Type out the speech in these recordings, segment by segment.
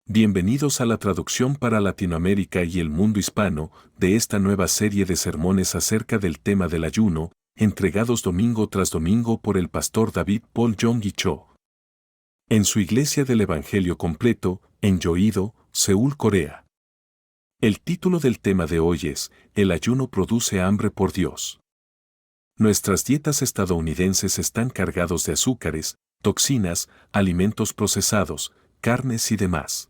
Bienvenidos a la traducción para Latinoamérica y el mundo hispano de esta nueva serie de sermones acerca del tema del ayuno, entregados domingo tras domingo por el pastor David Paul Yonggi Cho. En su Iglesia del Evangelio Completo, en Yoido, Seúl, Corea. El título del tema de hoy es: El ayuno produce hambre por Dios. Nuestras dietas estadounidenses están cargados de azúcares, toxinas, alimentos procesados, carnes y demás.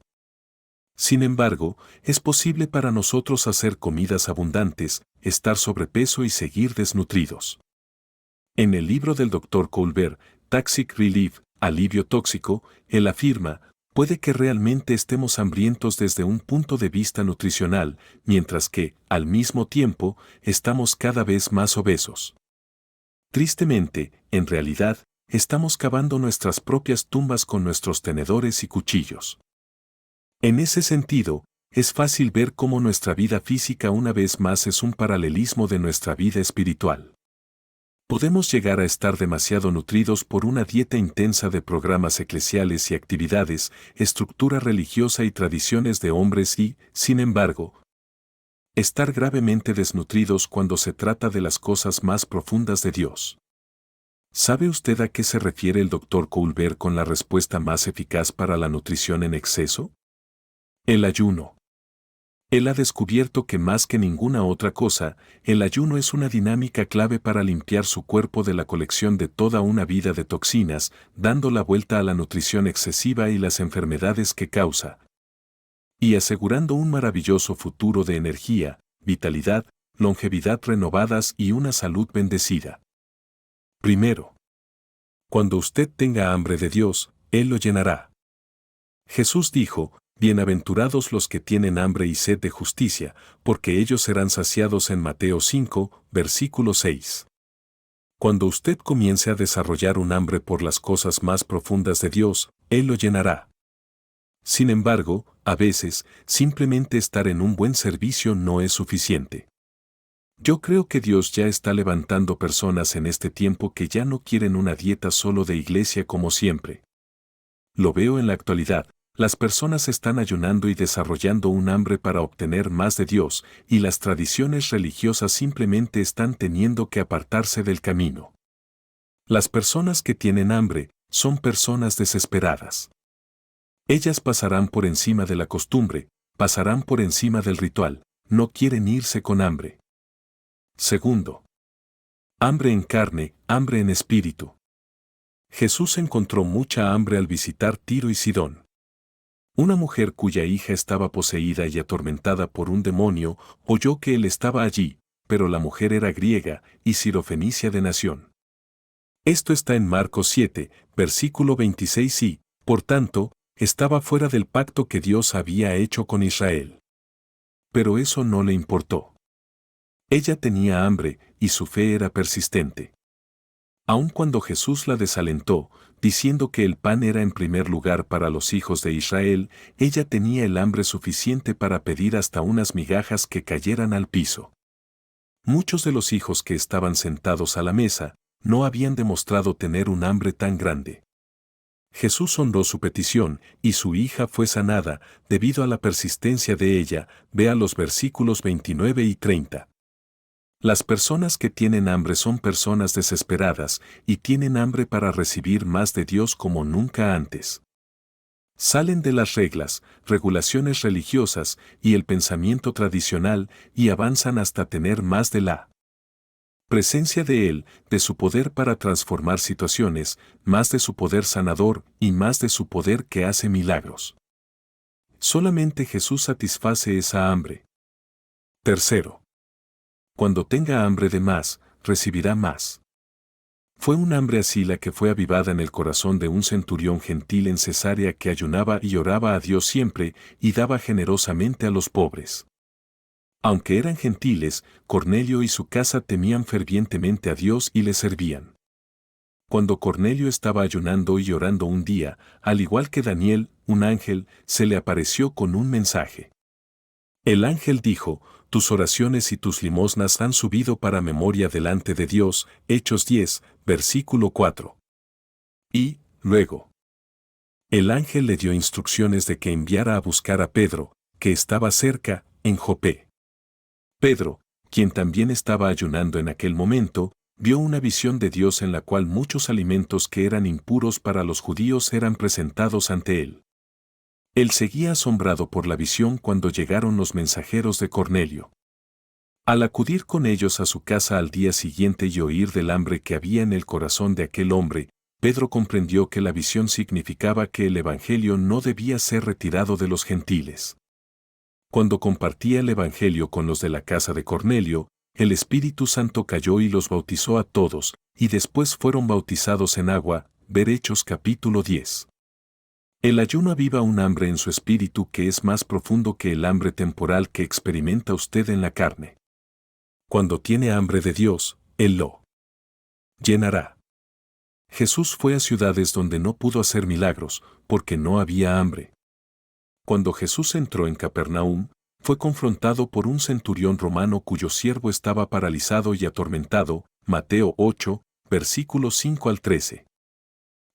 Sin embargo, es posible para nosotros hacer comidas abundantes, estar sobrepeso y seguir desnutridos. En el libro del Dr. Colbert, Toxic Relief, Alivio Tóxico, él afirma: puede que realmente estemos hambrientos desde un punto de vista nutricional, mientras que, al mismo tiempo, estamos cada vez más obesos. Tristemente, en realidad, estamos cavando nuestras propias tumbas con nuestros tenedores y cuchillos. En ese sentido, es fácil ver cómo nuestra vida física una vez más es un paralelismo de nuestra vida espiritual. Podemos llegar a estar demasiado nutridos por una dieta intensa de programas eclesiales y actividades, estructura religiosa y tradiciones de hombres y, sin embargo, estar gravemente desnutridos cuando se trata de las cosas más profundas de Dios. ¿Sabe usted a qué se refiere el Dr. Colbert con la respuesta más eficaz para la nutrición en exceso? El ayuno. Él ha descubierto que más que ninguna otra cosa, el ayuno es una dinámica clave para limpiar su cuerpo de la colección de toda una vida de toxinas, dando la vuelta a la nutrición excesiva y las enfermedades que causa, y asegurando un maravilloso futuro de energía, vitalidad, longevidad renovadas y una salud bendecida. Primero, cuando usted tenga hambre de Dios, Él lo llenará. Jesús dijo: bienaventurados los que tienen hambre y sed de justicia, porque ellos serán saciados, en Mateo 5, versículo 6. Cuando usted comience a desarrollar un hambre por las cosas más profundas de Dios, Él lo llenará. Sin embargo, a veces, simplemente estar en un buen servicio no es suficiente. Yo creo que Dios ya está levantando personas en este tiempo que ya no quieren una dieta solo de iglesia como siempre. Lo veo en la actualidad. Las personas están ayunando y desarrollando un hambre para obtener más de Dios, y las tradiciones religiosas simplemente están teniendo que apartarse del camino. Las personas que tienen hambre son personas desesperadas. Ellas pasarán por encima de la costumbre, pasarán por encima del ritual, no quieren irse con hambre. Segundo, hambre en carne, hambre en espíritu. Jesús encontró mucha hambre al visitar Tiro y Sidón. Una mujer cuya hija estaba poseída y atormentada por un demonio oyó que él estaba allí, pero la mujer era griega y sirofenicia de nación. Esto está en Marcos 7, versículo 26 y, por tanto, estaba fuera del pacto que Dios había hecho con Israel. Pero eso no le importó. Ella tenía hambre y su fe era persistente. Aun cuando Jesús la desalentó, diciendo que el pan era en primer lugar para los hijos de Israel, ella tenía el hambre suficiente para pedir hasta unas migajas que cayeran al piso. Muchos de los hijos que estaban sentados a la mesa no habían demostrado tener un hambre tan grande. Jesús honró su petición, y su hija fue sanada, debido a la persistencia de ella. Vea los versículos 29 y 30. Las personas que tienen hambre son personas desesperadas y tienen hambre para recibir más de Dios como nunca antes. Salen de las reglas, regulaciones religiosas y el pensamiento tradicional y avanzan hasta tener más de la presencia de Él, de su poder para transformar situaciones, más de su poder sanador y más de su poder que hace milagros. Solamente Jesús satisface esa hambre. Tercero, cuando tenga hambre de más, recibirá más. Fue un hambre así la que fue avivada en el corazón de un centurión gentil en Cesarea que ayunaba y oraba a Dios siempre y daba generosamente a los pobres. Aunque eran gentiles, Cornelio y su casa temían fervientemente a Dios y le servían. Cuando Cornelio estaba ayunando y orando un día, al igual que Daniel, un ángel se le apareció con un mensaje. El ángel dijo: tus oraciones y tus limosnas han subido para memoria delante de Dios. Hechos 10, versículo 4. Y, luego, El ángel le dio instrucciones de que enviara a buscar a Pedro, que estaba cerca, en Jope. Pedro, quien también estaba ayunando en aquel momento, vio una visión de Dios en la cual muchos alimentos que eran impuros para los judíos eran presentados ante él. Él seguía asombrado por la visión cuando llegaron los mensajeros de Cornelio. Al acudir con ellos a su casa al día siguiente y oír del hambre que había en el corazón de aquel hombre, Pedro comprendió que la visión significaba que el Evangelio no debía ser retirado de los gentiles. Cuando compartía el Evangelio con los de la casa de Cornelio, el Espíritu Santo cayó y los bautizó a todos, y después fueron bautizados en agua. Ver Hechos capítulo 10. El ayuno aviva un hambre en su espíritu que es más profundo que el hambre temporal que experimenta usted en la carne. Cuando tiene hambre de Dios, Él lo llenará. Jesús fue a ciudades donde no pudo hacer milagros, porque no había hambre. Cuando Jesús entró en Capernaum, fue confrontado por un centurión romano cuyo siervo estaba paralizado y atormentado, Mateo 8, versículos 5 al 13.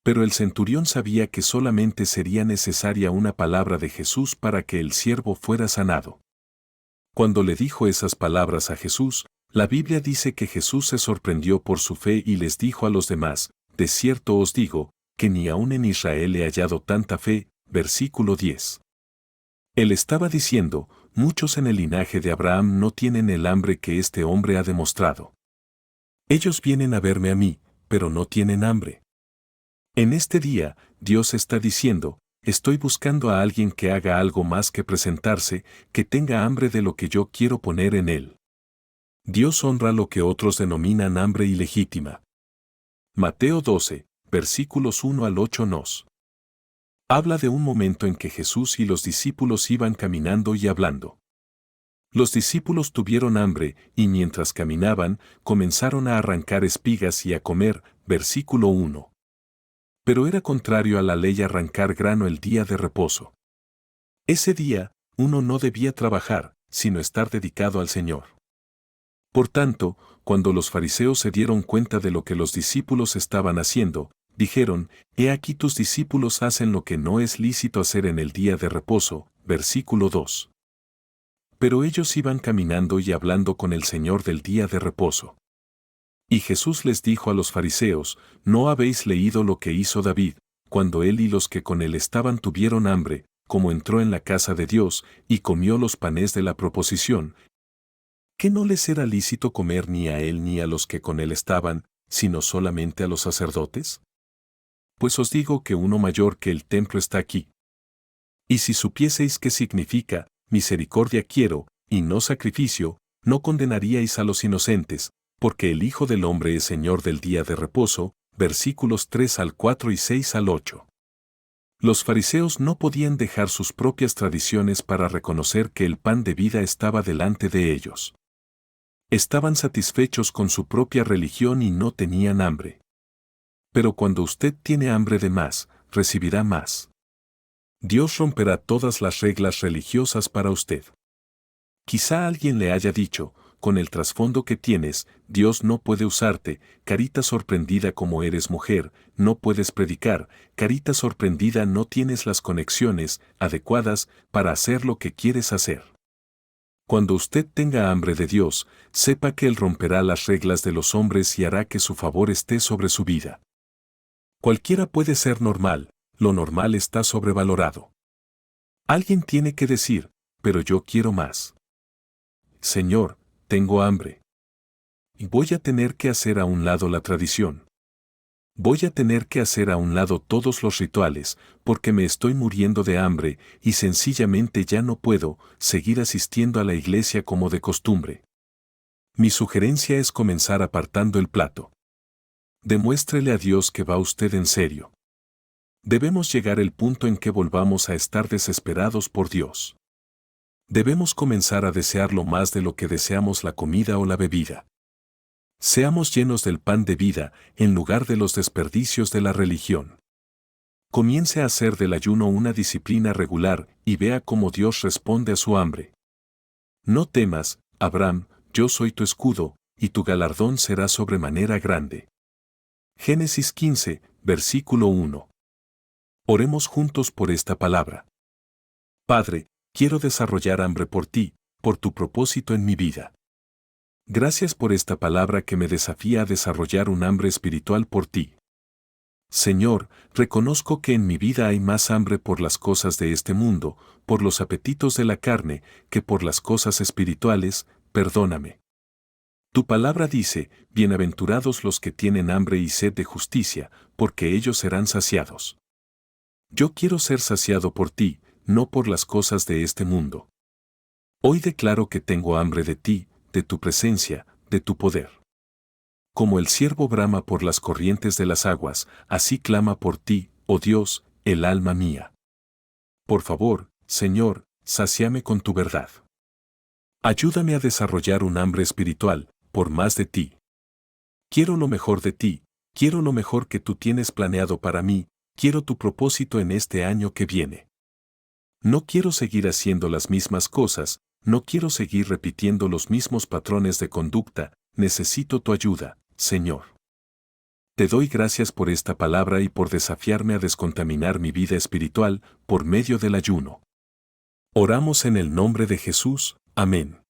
Pero el centurión sabía que solamente sería necesaria una palabra de Jesús para que el siervo fuera sanado. Cuando le dijo esas palabras a Jesús, la Biblia dice que Jesús se sorprendió por su fe y les dijo a los demás, de cierto os digo, que ni aun en Israel he hallado tanta fe, versículo 10. Él estaba diciendo, muchos en el linaje de Abraham no tienen el hambre que este hombre ha demostrado. Ellos vienen a verme a mí, pero no tienen hambre. En este día, Dios está diciendo, estoy buscando a alguien que haga algo más que presentarse, que tenga hambre de lo que yo quiero poner en él. Dios honra lo que otros denominan hambre ilegítima. Mateo 12, versículos 1 al 8 nos habla de un momento en que Jesús y los discípulos iban caminando y hablando. Los discípulos tuvieron hambre y mientras caminaban, comenzaron a arrancar espigas y a comer, versículo 1. Pero era contrario a la ley arrancar grano el día de reposo. Ese día, uno no debía trabajar, sino estar dedicado al Señor. Por tanto, cuando los fariseos se dieron cuenta de lo que los discípulos estaban haciendo, dijeron, he aquí tus discípulos hacen lo que no es lícito hacer en el día de reposo, versículo 2. Pero ellos iban caminando y hablando con el Señor del día de reposo. Y Jesús les dijo a los fariseos, ¿no habéis leído lo que hizo David, cuando él y los que con él estaban tuvieron hambre, como entró en la casa de Dios, y comió los panes de la proposición? ¿Que no les era lícito comer ni a él ni a los que con él estaban, sino solamente a los sacerdotes? Pues os digo que uno mayor que el templo está aquí. Y si supieseis qué significa, misericordia quiero, y no sacrificio, no condenaríais a los inocentes, porque el Hijo del Hombre es Señor del día de reposo, versículos 3 al 4 y 6 al 8. Los fariseos no podían dejar sus propias tradiciones para reconocer que el pan de vida estaba delante de ellos. Estaban satisfechos con su propia religión y no tenían hambre. Pero cuando usted tiene hambre de más, recibirá más. Dios romperá todas las reglas religiosas para usted. Quizá alguien le haya dicho, con el trasfondo que tienes, Dios no puede usarte, carita sorprendida como eres mujer, no puedes predicar, carita sorprendida no tienes las conexiones adecuadas para hacer lo que quieres hacer. Cuando usted tenga hambre de Dios, sepa que Él romperá las reglas de los hombres y hará que su favor esté sobre su vida. Cualquiera puede ser normal, lo normal está sobrevalorado. Alguien tiene que decir, pero yo quiero más. Señor, tengo hambre. Y voy a tener que hacer a un lado la tradición. Voy a tener que hacer a un lado todos los rituales, porque me estoy muriendo de hambre y sencillamente ya no puedo seguir asistiendo a la iglesia como de costumbre. Mi sugerencia es comenzar apartando el plato. Demuéstrele a Dios que va usted en serio. Debemos llegar al punto en que volvamos a estar desesperados por Dios. Debemos comenzar a desearlo más de lo que deseamos la comida o la bebida. Seamos llenos del pan de vida, en lugar de los desperdicios de la religión. Comience a hacer del ayuno una disciplina regular y vea cómo Dios responde a su hambre. No temas, Abraham, yo soy tu escudo, y tu galardón será sobremanera grande. Génesis 15, versículo 1. Oremos juntos por esta palabra. Padre, quiero desarrollar hambre por ti, por tu propósito en mi vida. Gracias por esta palabra que me desafía a desarrollar un hambre espiritual por ti. Señor, reconozco que en mi vida hay más hambre por las cosas de este mundo, por los apetitos de la carne, que por las cosas espirituales. Perdóname. Tu palabra dice, bienaventurados los que tienen hambre y sed de justicia, porque ellos serán saciados. Yo quiero ser saciado por ti, no por las cosas de este mundo. Hoy declaro que tengo hambre de ti, de tu presencia, de tu poder. Como el ciervo brama por las corrientes de las aguas, así clama por ti, oh Dios, el alma mía. Por favor, Señor, sáciame con tu verdad. Ayúdame a desarrollar un hambre espiritual, por más de ti. Quiero lo mejor de ti, quiero lo mejor que tú tienes planeado para mí, quiero tu propósito en este año que viene. No quiero seguir haciendo las mismas cosas, no quiero seguir repitiendo los mismos patrones de conducta, necesito tu ayuda, Señor. Te doy gracias por esta palabra y por desafiarme a descontaminar mi vida espiritual por medio del ayuno. Oramos en el nombre de Jesús, amén.